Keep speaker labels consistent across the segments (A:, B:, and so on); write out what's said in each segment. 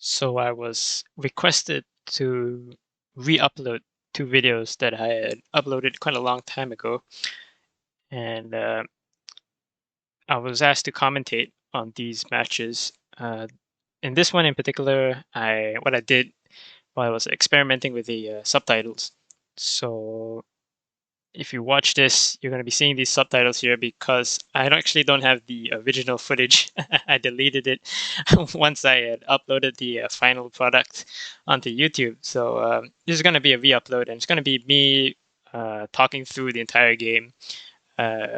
A: So I was requested to re-upload two videos that I had uploaded quite a long time ago, and I was asked to commentate on these matches. In this one in particular, what I did while I was experimenting with the subtitles. So if you watch this, you're going to be seeing these subtitles here because actually don't have the original footage. I deleted it once I had uploaded the final product onto YouTube. So this is going to be a re-upload, and it's going to be me talking through the entire game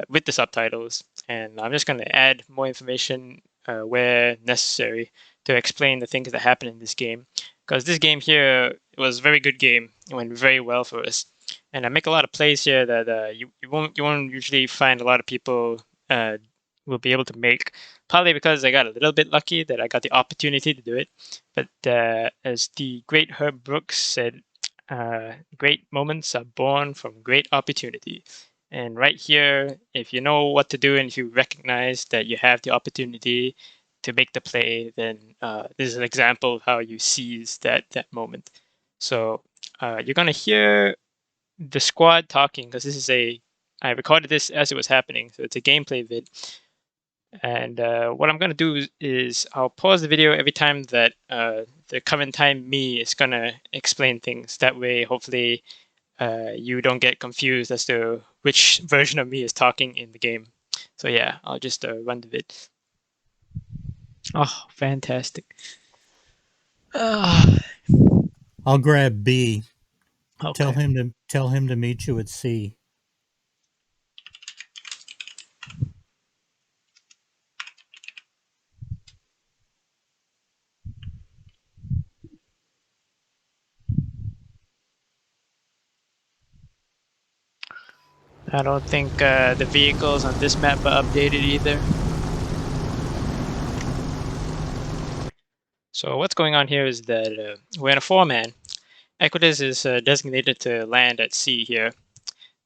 A: with the subtitles. And I'm just going to add more information where necessary to explain the things that happen in this game. Because this game here was a very good game. It went very well for us. And I make a lot of plays here that you won't usually find a lot of people will be able to make. Probably because I got a little bit lucky that I got the opportunity to do it. But as the great Herb Brooks said, great moments are born from great opportunity. And right here, if you know what to do and if you recognize that you have the opportunity to make the play, then this is an example of how you seize that moment. So you're gonna hear the squad talking because I recorded this as it was happening, so it's a gameplay vid. And what I'm gonna do is I'll pause the video every time that the current time me is gonna explain things. That way, hopefully, you don't get confused as to which version of me is talking in the game. So yeah, I'll just run the vid. Oh, fantastic.
B: I'll grab B.
A: Okay.
B: Tell him to meet you at C.
A: I don't think the vehicles on this map are updated either. So what's going on here is that we're in a four-man. Equitas is designated to land at sea here.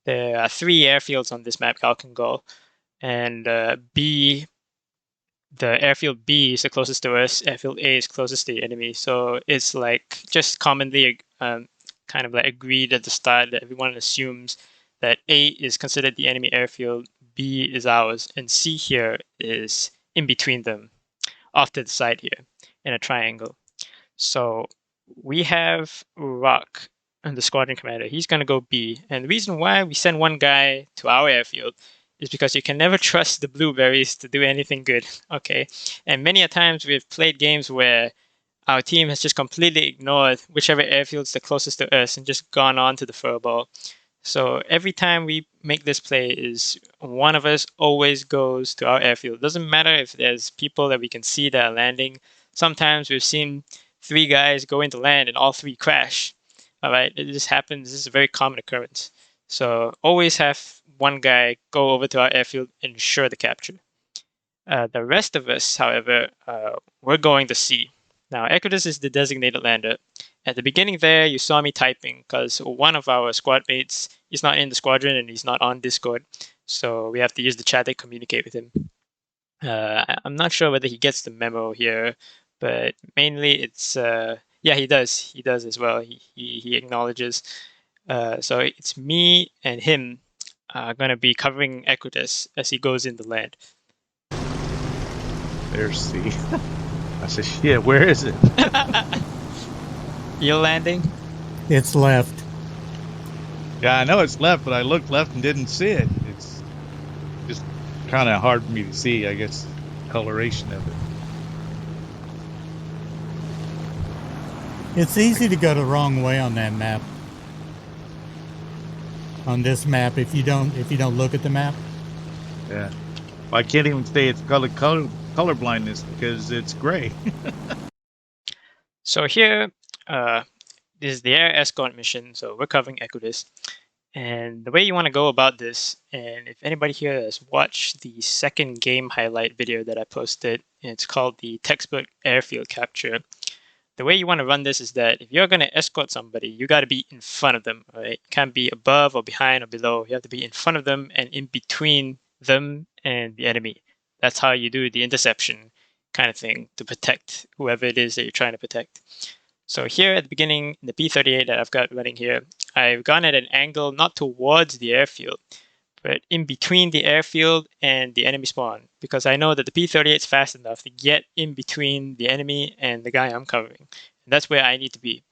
A: There are three airfields on this map, Khalkin, and the airfield B is the closest to us. Airfield A is closest to the enemy. So it's like just commonly kind of like agreed at the start that everyone assumes that A is considered the enemy airfield, B is ours, and C here is in between them, off to the side here in a triangle. So we have Rock and the squadron commander. He's going to go B. And the reason why we send one guy to our airfield is because you can never trust the blueberries to do anything good. Okay. And many a times we've played games where our team has just completely ignored whichever airfield's the closest to us and just gone on to the furball. So every time we make this play is one of us always goes to our airfield. It doesn't matter if there's people that we can see that are landing. Sometimes we've seen three guys go into land and all three crash. All right, it just happens. This is a very common occurrence. So always have one guy go over to our airfield and ensure the capture. The rest of us, however, we're going to sea. Now, Equitas is the designated lander. At the beginning there, you saw me typing because one of our squad mates is not in the squadron and he's not on Discord. So we have to use the chat to communicate with him. I'm not sure whether he gets the memo here, but mainly it's yeah, he does. He does as well. He acknowledges. So it's me and him going to be covering Equitas as he goes in the land.
C: There's C. I said, shit, where is it?
A: You're landing?
B: It's left.
C: Yeah, I know it's left, but I looked left and didn't see it. It's just kind of hard for me to see, I guess, coloration of it.
B: It's easy to go the wrong way on that map. On this map, if you don't look at the map.
C: Yeah. I can't even say it's color blindness because it's gray.
A: So here, this is the air escort mission. So we're covering Equitas. And the way you want to go about this, and if anybody here has watched the second game highlight video that I posted, it's called the textbook airfield capture. The way you want to run this is that if you're going to escort somebody, you got to be in front of them, right? You can't be above or behind or below. You have to be in front of them and in between them and the enemy. That's how you do the interception. kind of thing to protect whoever it is that you're trying to protect. So here at the beginning, the P-38 that I've got running here, I've gone at an angle not towards the airfield, but in between the airfield and the enemy spawn, because I know that the P-38 is fast enough to get in between the enemy and the guy I'm covering. And that's where I need to be.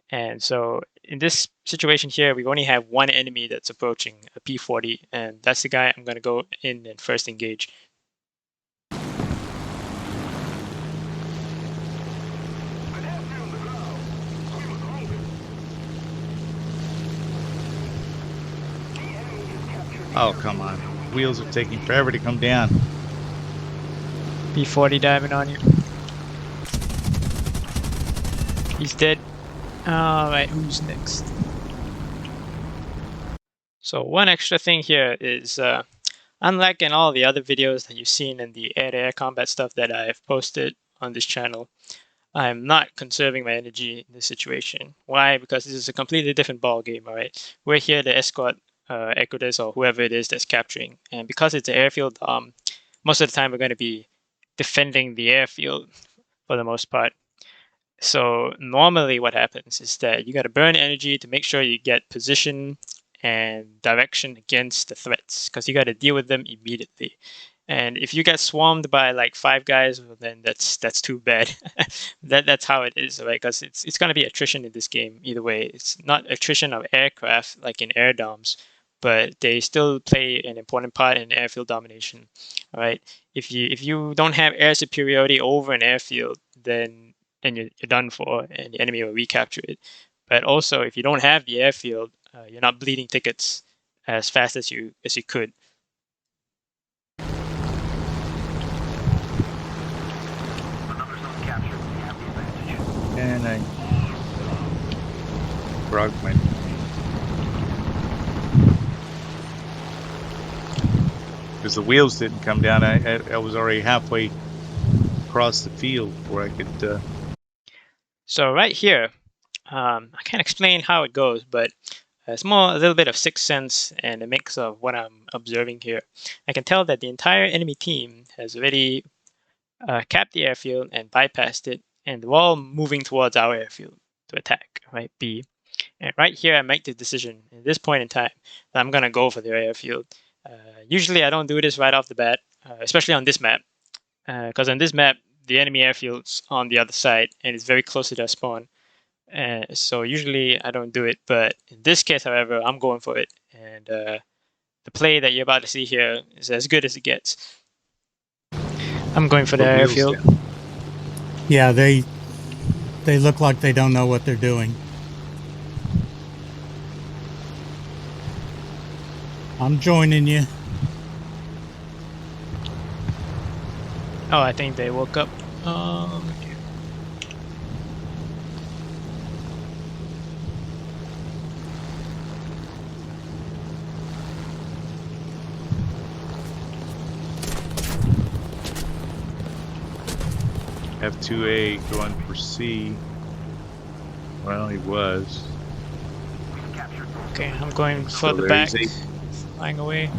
A: And so in this situation here, we only have one enemy that's approaching, a P-40, and that's the guy I'm going to go in and first engage.
C: Oh, come on. Wheels are taking forever to come down.
A: P-40 diving on you. He's dead. Alright, who's next? So one extra thing here is, unlike in all the other videos that you've seen in the air-to-air combat stuff that I've posted on this channel, I'm not conserving my energy in this situation. Why? Because this is a completely different ball game, alright? We're here to escort Equitas or whoever it is that's capturing. And because it's an airfield, most of the time we're going to be defending the airfield for the most part. So normally what happens is that you got to burn energy to make sure you get position and direction against the threats, because you got to deal with them immediately. And if you get swarmed by like 5 guys, well, then that's too bad. That's how it is, right? Because it's going to be attrition in this game either way. It's not attrition of aircraft like in air doms, but they still play an important part in airfield domination. All right. If you don't have air superiority over an airfield, then you're done for, and the enemy will recapture it. But also, if you don't have the airfield, you're not bleeding tickets as fast as you could.
C: And I broke my... Because the wheels didn't come down, I was already halfway across the field where I could...
A: So right here, I can't explain how it goes, but it's more a little bit of sixth sense and a mix of what I'm observing here. I can tell that the entire enemy team has already capped the airfield and bypassed it, and they're all moving towards our airfield to attack, right, B. And right here, I make the decision at this point in time that I'm going to go for their airfield. Usually, I don't do this right off the bat, especially on this map, because on this map, the enemy airfield's on the other side, and it's very close to their spawn. So usually, I don't do it, but in this case, however, I'm going for it. And the play that you're about to see here is as good as it gets. I'm going for the airfield.
B: Yeah, they look like they don't know what they're doing. I'm joining you.
A: Oh, I think they woke up.
C: F2A going for C. Well, he was.
A: Okay, I'm going further back, flying away.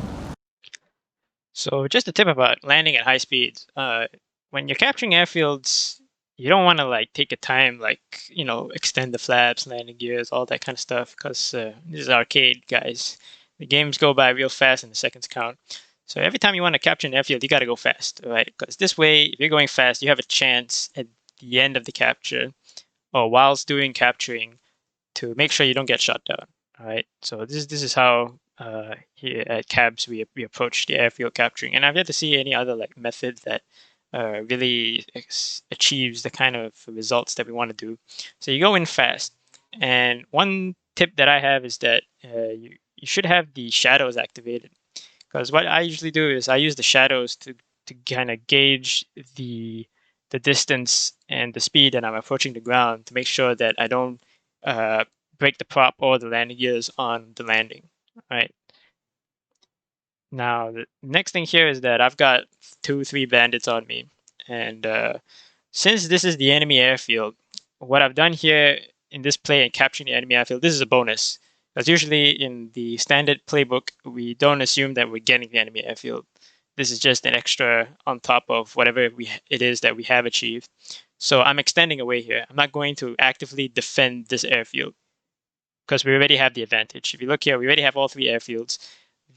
A: So just a tip about landing at high speeds. When you're capturing airfields, you don't want to like take a time, like, you know, extend the flaps, landing gears, all that kind of stuff, because this is arcade, guys. The games go by real fast and the seconds count. So every time you want to capture an airfield, you got to go fast, right? Because this way, if you're going fast, you have a chance at the end of the capture, or whilst doing capturing, to make sure you don't get shot down. All right. So this is how here at Cabs we approach the airfield capturing, and I've yet to see any other like method that really achieves the kind of results that we want to do. So you go in fast, and one tip that I have is that you should have the shadows activated. Because what I usually do is I use the shadows to kind of gauge the distance and the speed that I'm approaching the ground to make sure that I don't break the prop or the landing gears on the landing. Right. Now the next thing here is that I've got 2-3 bandits on me, and since this is the enemy airfield, what I've done here in this play and capturing the enemy airfield, this is a bonus. Because usually in the standard playbook, we don't assume that we're getting the enemy airfield. This is just an extra on top of whatever it is that we have achieved. So I'm extending away here. I'm not going to actively defend this airfield because we already have the advantage. If you look here, we already have all 3 airfields.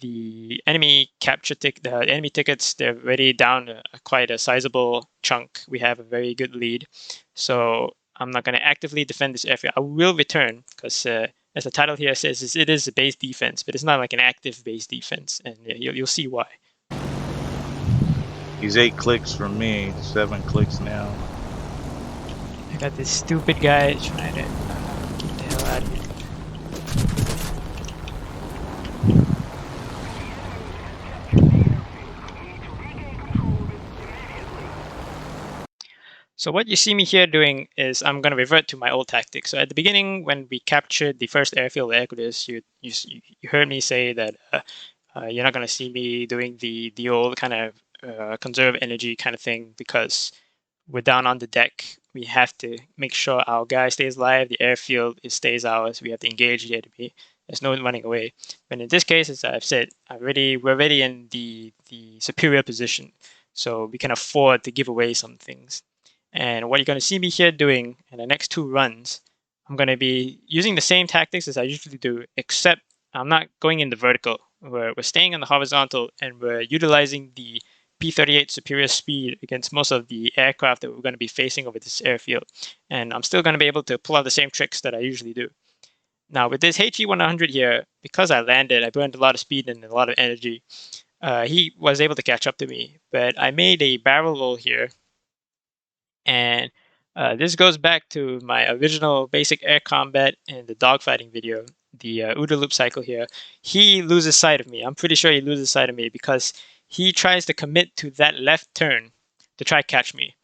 A: The enemy the enemy tickets, they're already down quite a sizable chunk. We have a very good lead. So I'm not going to actively defend this airfield. I will return because as the title here says, it is a base defense, but it's not like an active base defense, and you'll see why.
C: He's 8 clicks from me, 7 clicks now.
A: I got this stupid guy trying to get the hell out of here. So what you see me here doing is I'm going to revert to my old tactic. So at the beginning, when we captured the first airfield at Equitas, you heard me say that you're not going to see me doing the old kind of conserve energy kind of thing because we're down on the deck. We have to make sure our guy stays alive. The airfield stays ours. We have to engage the enemy. There's no running away. But in this case, as I've said, we're already in the superior position, so we can afford to give away some things. And what you're going to see me here doing in the next 2 runs, I'm going to be using the same tactics as I usually do, except I'm not going in the vertical. We're staying on the horizontal, and we're utilizing the P-38 superior speed against most of the aircraft that we're going to be facing over this airfield. And I'm still going to be able to pull out the same tricks that I usually do. Now, with this HE-100 here, because I landed, I burned a lot of speed and a lot of energy. He was able to catch up to me, but I made a barrel roll here. And this goes back to my original basic air combat and the dogfighting video, the OODA loop cycle here. He loses sight of me. I'm pretty sure he loses sight of me because he tries to commit to that left turn to try catch me.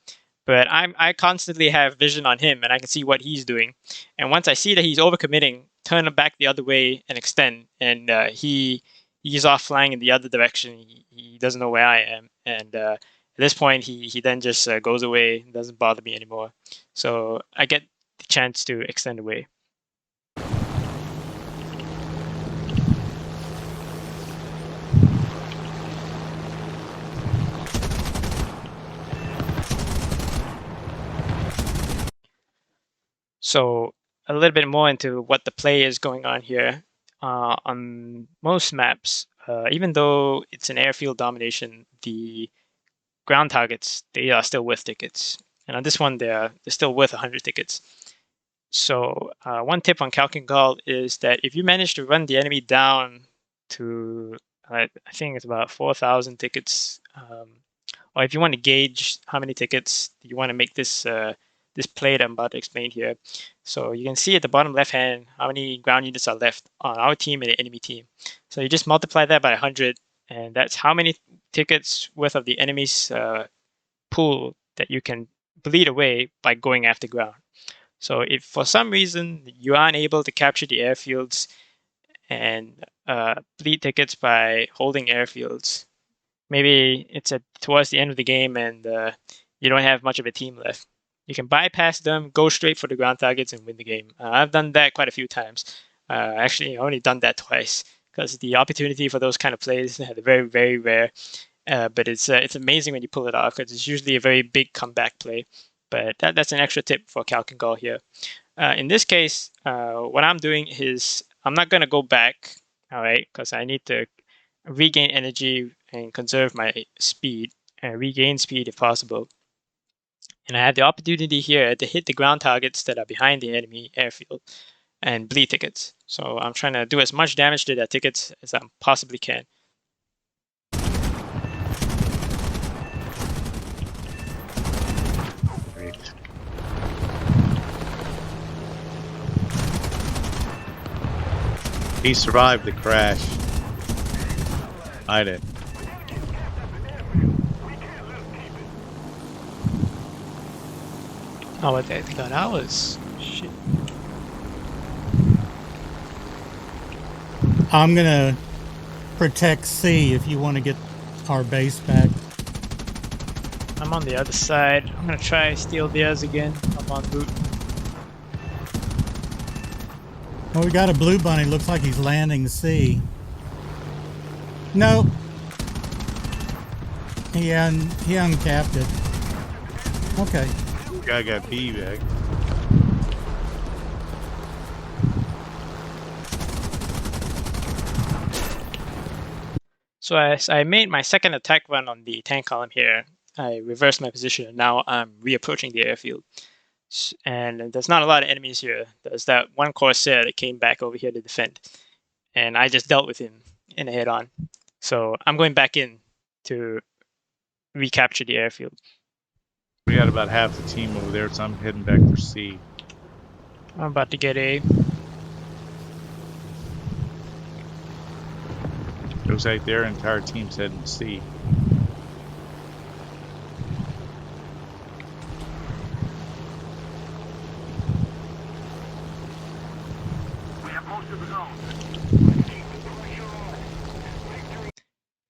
A: But I constantly have vision on him, and I can see what he's doing. And once I see that he's overcommitting, turn back the other way and extend. And he's off flying in the other direction. He doesn't know where I am. And at this point, he then just goes away, doesn't bother me anymore. So I get the chance to extend away. So a little bit more into what the play is going on here. On most maps, even though it's an airfield domination, the ground targets, they are still worth tickets. And on this one, they're still worth 100 tickets. So one tip on Khalkin Gall is that if you manage to run the enemy down to, I think it's about 4,000 tickets, or if you want to gauge how many tickets you want to make this this play that I'm about to explain here. So you can see at the bottom left hand how many ground units are left on our team and the enemy team. So you just multiply that by 100, and that's how many tickets worth of the enemy's pool that you can bleed away by going after ground. So if for some reason you aren't able to capture the airfields and bleed tickets by holding airfields, maybe it's towards the end of the game and you don't have much of a team left, you can bypass them, go straight for the ground targets, and win the game. I've done that quite a few times. Actually, I've only done that twice because the opportunity for those kind of plays are very, very rare. But it's amazing when you pull it off because it's usually a very big comeback play. But that's an extra tip for Khalkin Gall here. In this case, what I'm doing is I'm not going to go back, all right, because I need to regain energy and conserve my speed and regain speed if possible. And I have the opportunity here to hit the ground targets that are behind the enemy airfield and bleed tickets. So I'm trying to do as much damage to their tickets as I possibly can.
C: Great. He survived the crash. I did.
A: Oh, what they got ours. Shit.
B: I'm gonna protect C if you want to get our base back.
A: I'm on the other side. I'm gonna try steal theirs again. I'm on boot.
B: Well, we got a blue bunny. Looks like he's landing C. Nope. He uncapped it. Okay.
C: Guy got B back.
A: So as I made my second attack run on the tank column here, I reversed my position and now I'm reapproaching the airfield. And there's not a lot of enemies here. There's that one Corsair that came back over here to defend. And I just dealt with him in a head-on. So I'm going back in to recapture the airfield.
C: We got about half the team over there, so I'm heading back for C.
A: I'm about to get A.
C: Looks like their entire team's heading to C.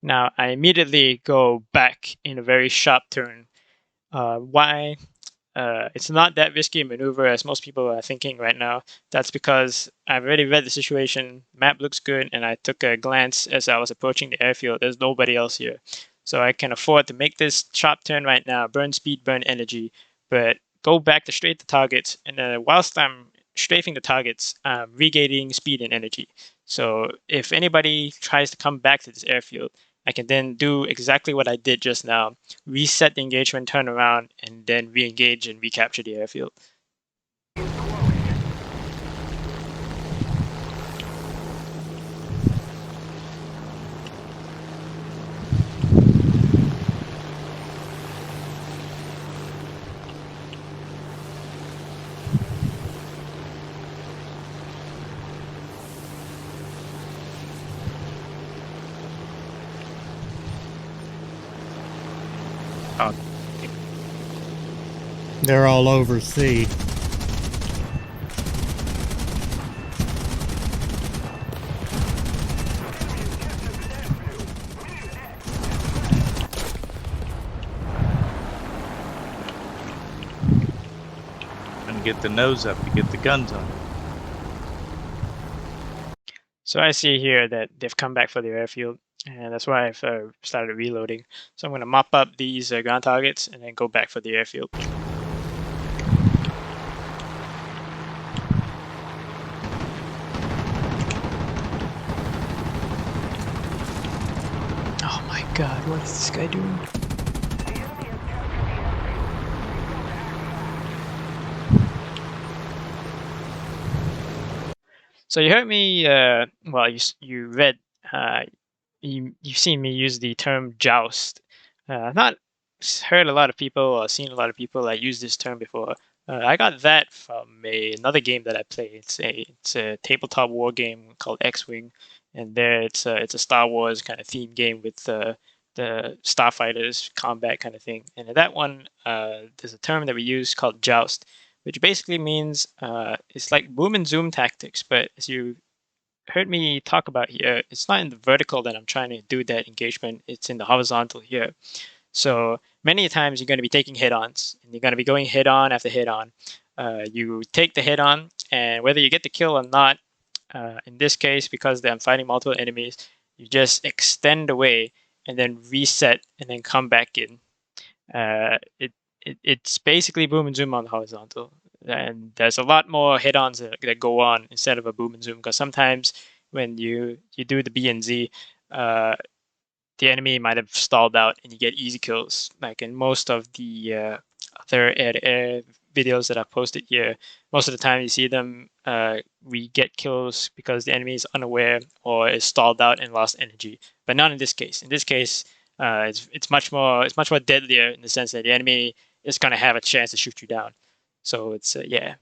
A: Now I immediately go back in a very sharp turn. Why? It's not that risky a maneuver as most people are thinking right now. That's because I've already read the situation, map looks good, and I took a glance as I was approaching the airfield. There's nobody else here. So I can afford to make this sharp turn right now, burn speed, burn energy, but go back to straight the targets, and whilst I'm strafing the targets, I'm regaining speed and energy. So if anybody tries to come back to this airfield, I can then do exactly what I did just now, reset the engagement, turn around, and then re-engage and recapture the airfield.
B: They're all over C.
C: And get the nose up to get the guns on.
A: So I see here that they've come back for the airfield, and that's why I've started reloading. So I'm going to mop up these ground targets and then go back for the airfield. Oh my god, what is this guy doing? So you heard me, well, you read, you've seen me use the term joust. I've not heard a lot of people or seen a lot of people that use this term before. I got that from another game that I play. It's a tabletop war game called X-Wing, and there it's a Star Wars kind of theme game with the starfighters combat kind of thing. And in that one, there's a term that we use called joust, which basically means it's like boom and zoom tactics. But as you heard me talk about here, it's not in the vertical that I'm trying to do that engagement. It's in the horizontal here. So many times you're going to be taking head-ons, and you're going to be going head-on after head-on. You take the head-on, and whether you get the kill or not, in this case, because I'm fighting multiple enemies, you just extend away and then reset and then come back in. It's basically boom and zoom on the horizontal. And there's a lot more head-ons that go on instead of a boom and zoom, because sometimes when you do the B and Z, the enemy might have stalled out and you get easy kills. Like in most of the other air-to-air videos that I've posted here, most of the time you see them, we get kills because the enemy is unaware or is stalled out and lost energy. But not in this case. In this case, it's much more deadlier in the sense that the enemy is going to have a chance to shoot you down. So it's yeah.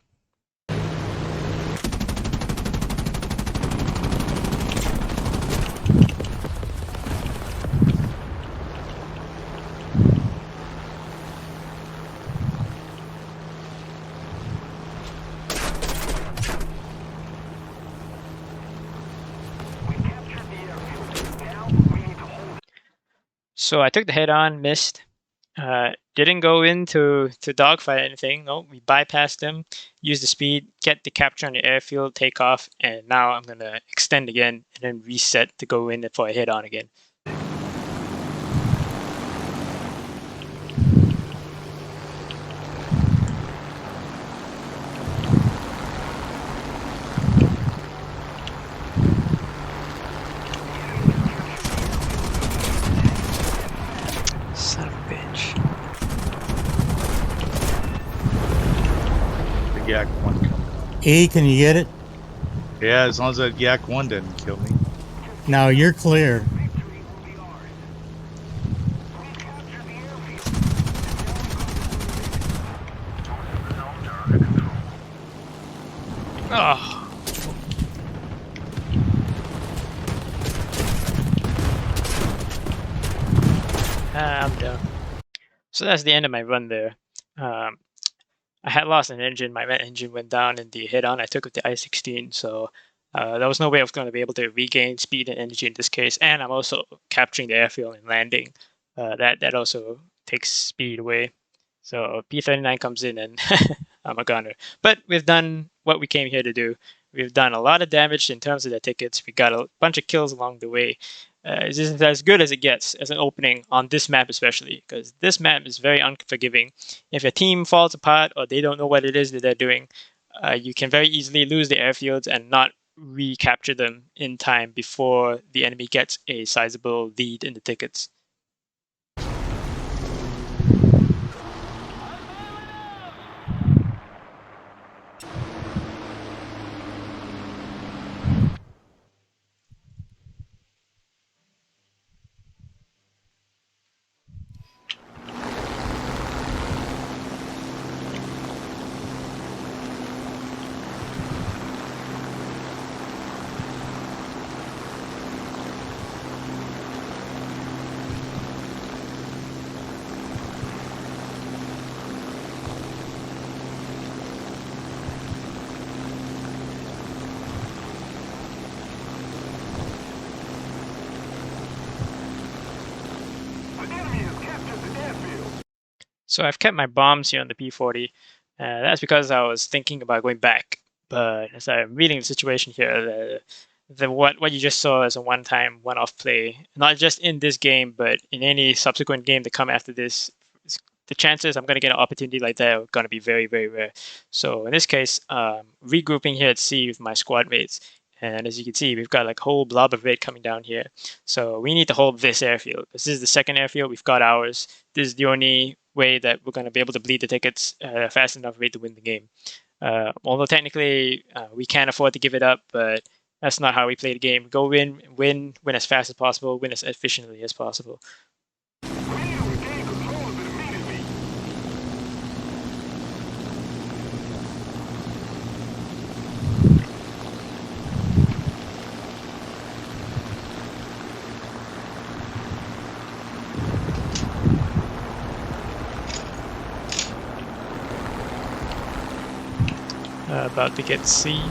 A: So I took the head-on, missed. Didn't go into dogfight anything. No, we bypassed them, used the speed, get the capture on the airfield, take off, and now I'm gonna extend again and then reset to go in for a head-on again.
C: Yak 1 coming up.
B: E, can you get it?
C: Yeah, as long as that Yak 1 doesn't kill me.
B: No, you're clear.
A: Oh. I'm done. So that's the end of my run there. I had lost an engine. My engine went down in the head-on I took with the I-16, so there was no way I was going to be able to regain speed and energy in this case. And I'm also capturing the airfield and landing. That also takes speed away. So P-39 comes in and I'm a gunner. But we've done what we came here to do. We've done a lot of damage in terms of the tickets. We got a bunch of kills along the way. This is as good as it gets as an opening on this map especially, because this map is very unforgiving. If a team falls apart or they don't know what it is that they're doing, you can very easily lose the airfields and not recapture them in time before the enemy gets a sizable lead in the tickets. So I've kept my bombs here on the P40. That's because I was thinking about going back. But as I'm reading the situation here, what you just saw is a one-time, one-off play. Not just in this game, but in any subsequent game that come after this, the chances I'm going to get an opportunity like that are going to be very, very rare. So in this case, regrouping here at C with my squad mates. And as you can see, we've got like a whole blob of red coming down here. So we need to hold this airfield. This is the second airfield. We've got ours. This is the only way that we're going to be able to bleed the tickets at a fast enough rate to win the game. Although technically we can't afford to give it up, but that's not how we play the game. Go win as fast as possible, win as efficiently as possible. About to get C.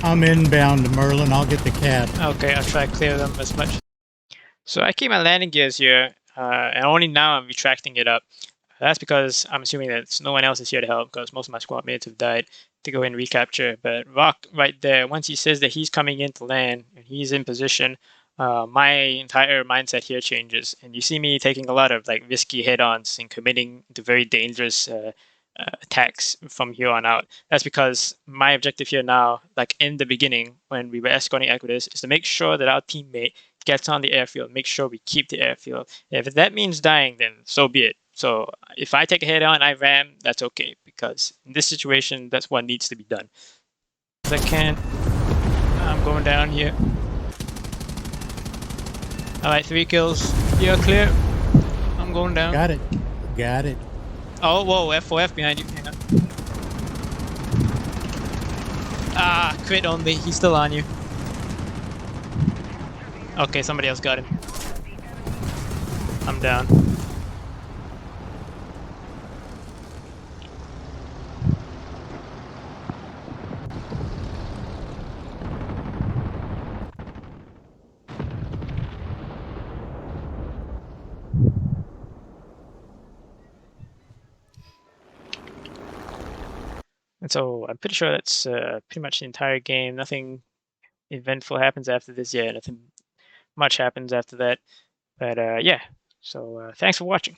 B: I'm inbound to Merlin. I'll get the cat.
A: Okay, I'll try to clear them as much. So I keep my landing gears here, and only now I'm retracting it up. That's because I'm assuming that no one else is here to help, because most of my squad mates have died to go in and recapture. But Rock right there, once he says that he's coming in to land and he's in position, my entire mindset here changes. And you see me taking a lot of like risky head-ons and committing to very dangerous attacks from here on out. That's because my objective here now, like in the beginning when we were escorting Equitus, is to make sure that our teammate gets on the airfield, make sure we keep the airfield. If that means dying, then so be it. So if I take a head on, I ram, that's okay, because in this situation, that's what needs to be done. I can't. I'm going down here. Alright, 3 kills. You're clear. I'm going down.
B: Got it. Got it.
A: Oh, whoa, F4F behind you. Hang on. Ah, crit only. He's still on you. Okay, somebody else got him. I'm down. And so I'm pretty sure that's pretty much the entire game. Nothing eventful happens after this yet. Nothing much happens after that. But yeah, so thanks for watching.